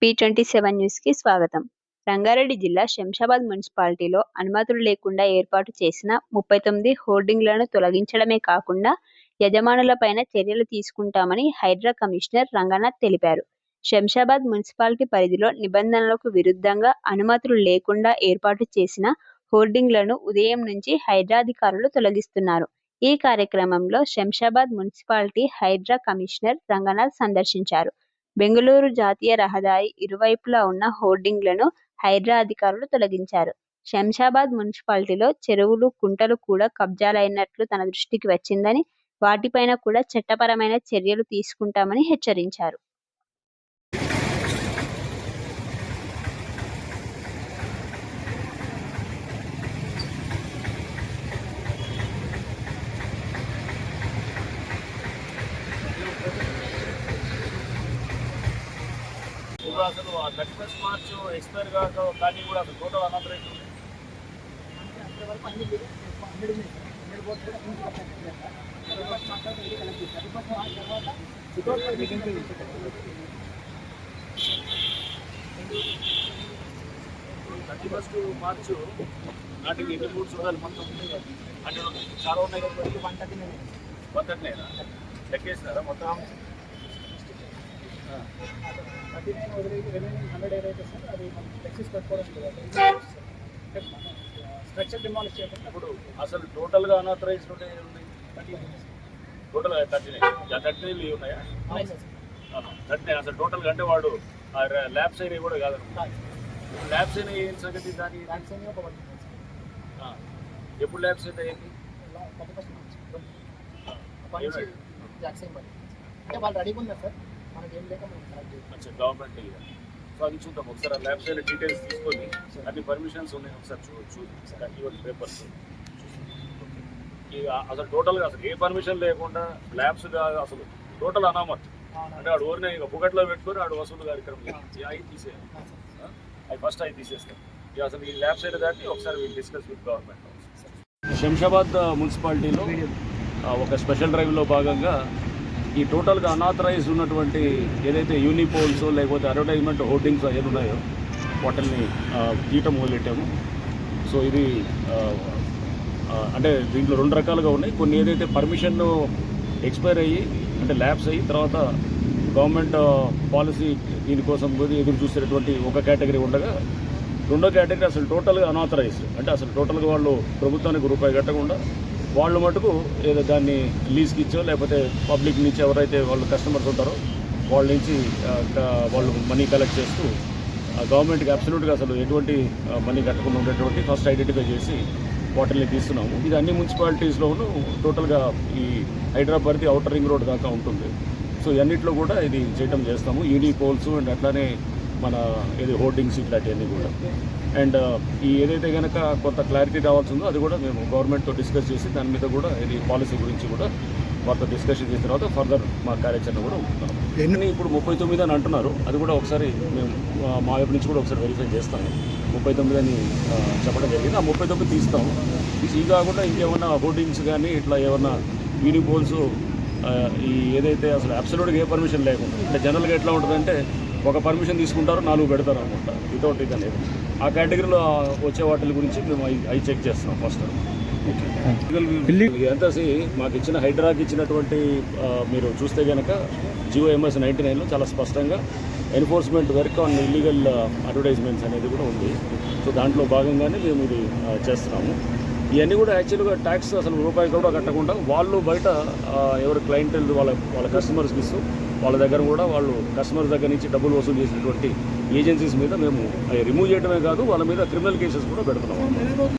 P27 న్యూస్కి స్వాగతం. రంగారెడ్డి జిల్లా శంషాబాద్ మున్సిపాలిటీలో అనుమతులు లేకుండా ఏర్పాటు చేసిన 39 హోర్డింగ్లను తొలగించడమే కాకుండా యజమానులపైన చర్యలు తీసుకుంటామని హైడ్రా కమిషనర్ రంగనాథ్ తెలిపారు. శంషాబాద్ మున్సిపాలిటీ పరిధిలో నిబంధనలకు విరుద్ధంగా అనుమతులు లేకుండా ఏర్పాటు చేసిన హోర్డింగ్లను ఉదయం నుంచి హైడ్రా అధికారులు తొలగిస్తున్నారు. ఈ కార్యక్రమంలో శంషాబాద్ మున్సిపాలిటీ హైడ్రా కమిషనర్ రంగనాథ్ సందర్శించారు. బెంగళూరు జాతీయ రహదారి ఇరువైపులా ఉన్న హోర్డింగ్లను హైడ్రా అధికారులు తొలగించారు. శంషాబాద్ మున్సిపాలిటీలో చెరువులు, కుంటలు కూడా కబ్జాలైనట్లు తన దృష్టికి వచ్చిందని, వాటిపైన కూడా చట్టపరమైన చర్యలు తీసుకుంటామని హెచ్చరించారు. అసలు ఆ 31 మార్చ్ ఎక్స్పైర్ కాక కానీ కూడా అసలు టోటల్ అమౌంట్ రేట్ ఉంది. ఫస్ట్ మార్చ్ నాటికి ఎన్ని మూడు చూడాలి మొత్తం అంటే చాలా ఉన్నాయి కదా. 139 లెక్కేసినారా మొత్తం? 39 రిమైనింగ్ 100 ఏదైతే సార్ అది మనం ఫ్లెక్సీస్ పెట్టుకోవడం స్ట్రక్చర్ డిమాలిష్ చేయకుండా ఇప్పుడు అసలు టోటల్గా అనాథరైజ్డ్ ఉంటే ఉంది టోటల్గా 39 లీవ్ ఉన్నాయా? 39 అసలు టోటల్గా అంటే వాడు ల్యాబ్స్ అయినవి కూడా కాదు. ల్యాబ్స్ అయినా ఏం సంగతి దాని ఎప్పుడు ల్యాబ్స్ అయితే ఏంటి అంటే వాళ్ళు రెడీగా ఉన్నారు సార్, మనకి ఏం లేక అచ్చా గవర్నమెంట్ సో అది చూద్దాం ఒకసారి. ఆ ల్యాబ్స్ అయిన డీటెయిల్స్ తీసుకొని అన్ని పర్మిషన్స్ ఉన్నాయి ఒకసారి చూసి పేపర్స్ ఇక అసలు టోటల్గా అసలు ఏ పర్మిషన్ లేకుండా ల్యాబ్స్ అసలు టోటల్ అనామత్ అంటే వాడు ఊరినే ఇక పుగట్లో పెట్టుకొని వాడు వసూలు కార్యక్రమం అవి తీసేయాలి. అవి ఫస్ట్ అవి తీసేస్తాం. ఇక అసలు ఈ ల్యాబ్స్ అయిన దాన్ని ఒకసారి వీళ్ళు డిస్కస్ విత్ గవర్నమెంట్. శంషాబాద్ మున్సిపాలిటీలో ఒక స్పెషల్ డ్రైవ్లో భాగంగా ఈ టోటల్గా అనాథరైజ్ ఉన్నటువంటి ఏదైతే యూనిపోల్స్ లేకపోతే అడ్వర్టైజ్మెంట్ హోర్డింగ్స్ ఏది ఉన్నాయో వాటిని గీయటం మొదలెట్టాము. సో ఇది అంటే దీంట్లో 2 రకాలుగా ఉన్నాయి. కొన్ని ఏదైతే పర్మిషన్ ఎక్స్పైర్ అయ్యి అంటే ల్యాబ్స్ అయ్యి తర్వాత గవర్నమెంట్ పాలసీ దీనికోసం ఎదురు చూసేటటువంటి ఒక కేటగిరీ ఉండగా, రెండో కేటగిరీ అసలు టోటల్గా అనాథరైజ్డ్ అంటే అసలు టోటల్గా వాళ్ళు ప్రభుత్వానికి రూపాయి కట్టకుండా వాళ్ళు మటుకు ఏదో దాన్ని లీజ్కి ఇచ్చో లేకపోతే పబ్లిక్ నుంచి ఎవరైతే వాళ్ళు కస్టమర్స్ ఉంటారో వాళ్ళ నుంచి వాళ్ళు మనీ కలెక్ట్ చేస్తూ గవర్నమెంట్కి అబ్సల్యూట్గా అసలు ఎటువంటి మనీ కట్టకుండా ఉండేటువంటి ఫస్ట్ ఐడెంటిఫై చేసి వాటిని తీస్తున్నాము. ఇది అన్ని మున్సిపాలిటీస్లోనూ టోటల్గా ఈ హైదరాబాద్ ఔటర్ రింగ్ రోడ్ దాకా ఉంటుంది. సో ఇవన్నిట్లో కూడా ఇది చేయటం చేస్తాము. ఈడీ పోల్స్ అండ్ అట్లానే మన ఇది హోర్డింగ్స్ ఇట్లాంటివన్నీ కూడా. అండ్ ఈ ఏదైతే కనుక కొంత క్లారిటీ రావాల్సి ఉందో అది కూడా మేము గవర్నమెంట్తో డిస్కస్ చేసి దాని మీద కూడా ఇది పాలసీ గురించి కూడా వారితో డిస్కషన్ చేసిన తర్వాత ఫర్దర్ మా కార్యాచరణ కూడా ఉంటున్నాం. ఇప్పుడు 39 అని అంటున్నారు, అది కూడా ఒకసారి మేము మా వైపు నుంచి కూడా ఒకసారి వెరిఫై చేస్తాము. 39 అని చెప్పడం జరిగింది. ఆ 39 తీస్తాము. ఇది కాకుండా ఇంకేమన్నా హోర్డింగ్స్ కానీ ఇట్లా ఏమన్నా యూనిపోల్స్ ఈ ఏదైతే అసలు అబ్సల్యూట్గా ఏ పర్మిషన్ లేకుండా అంటే జనరల్గా ఎట్లా ఉంటుందంటే ఒక పర్మిషన్ తీసుకుంటారు 4 పెడతారు అనమాట వితౌట్ ఇది అనేది. ఆ కేటగిరీలో వచ్చే వాటి గురించి మేము అవి చెక్ చేస్తున్నాం ఫస్ట్. ఎంతసి మాకు ఇచ్చిన హైడ్రాకి ఇచ్చినటువంటి మీరు చూస్తే కనుక GOMS 99లో చాలా స్పష్టంగా enforcement work on illegal advertisements అనేది కూడా ఉంది. సో దాంట్లో భాగంగానే మేము ఇది చేస్తున్నాము. ఇవన్నీ కూడా యాక్చువల్గా ట్యాక్స్ అసలు రూపాయి కూడా కట్టకుండా వాళ్ళు బయట ఎవరు క్లయింటల్ వాళ్ళ కస్టమర్స్కి ఇస్తూ వాళ్ళ దగ్గర కూడా వాళ్ళు కస్టమర్స్ దగ్గర నుంచి డబ్బులు వసూలు చేసినటువంటి ఏజెన్సీస్ మీద మేము రిమూవ్ చేయడమే కాదు వాళ్ళ మీద క్రిమినల్ కేసెస్ కూడా పెడుతున్నాము.